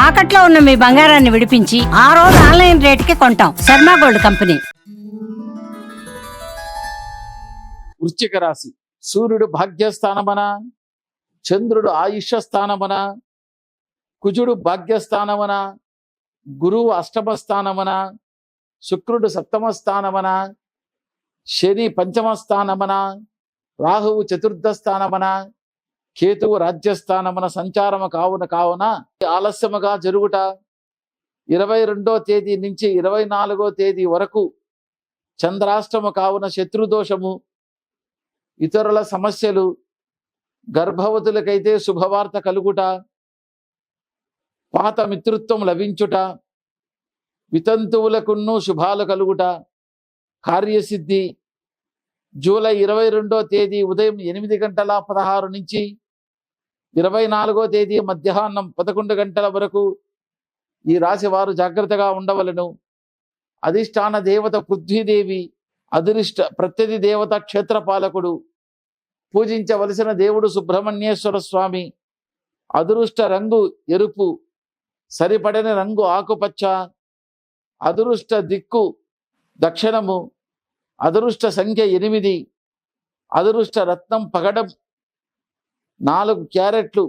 తాకట్లో ఉన్న మీ బంగారాన్ని విడిపించి ఆ రోజు ఆన్లైన్ రేటుకి కొంటాం. Sharma gold company. వృశ్చిక రాశి. సూర్యుడు భాగ్యస్థానమన, చంద్రుడు ఆయుష్య స్థానమన, కుజుడు భాగ్యస్థానమన, గురువు అష్టమ స్థానమన, శుక్రుడు సప్తమ స్థానమన, శని పంచమ స్థానమన, రాహువు చతుర్థ స్థానమన, కేతువు రాజ్యస్థానమన సంచారము కావున ఆలస్యముగా జరుగుట. 22వ తేదీ నుంచి 24వ తేదీ వరకు చంద్రాష్టము కావున శత్రుదోషము, ఇతరుల సమస్యలు, గర్భవతులకైతే శుభవార్త కలుగుట, పాత మిత్రుత్వం లభించుట, వితంతువులకును శుభాలు కలుగుట, కార్యసిద్ధి. జూలై 22వ తేదీ ఉదయం 8:16 నుంచి 24వ తేదీ మధ్యాహ్నం 11 గంటల వరకు ఈ రాశి వారు జాగ్రత్తగా ఉండవలను. అధిష్టాన దేవత పృథ్వీదేవి, అదృష్ట ప్రత్యధి దేవత క్షేత్రపాలకుడు, పూజించవలసిన దేవుడు సుబ్రహ్మణ్యేశ్వర స్వామి. అదృష్ట రంగు ఎరుపు, సరిపడని రంగు ఆకుపచ్చ, అదృష్ట దిక్కు దక్షిణము, అదృష్ట సంఖ్య 8, అదృష్ట రత్నం పగడం 4 క్యారెట్లు,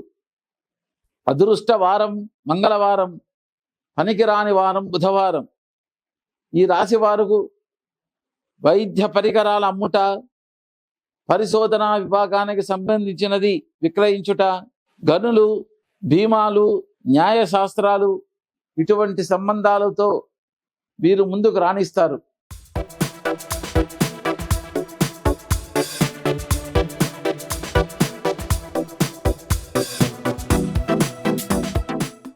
అదృష్ట వారం మంగళవారం, పనికిరాని వారం బుధవారం. ఈ రాశి వారికి వైద్య పరికరాల అమ్ముట, పరిశోధనా విభాగానికి సంబంధించినది విక్రయించుట, గనులు, భీమాలు, న్యాయశాస్త్రాలు ఇటువంటి సంబంధాలతో వీరు ముందుకు రాణిస్తారు.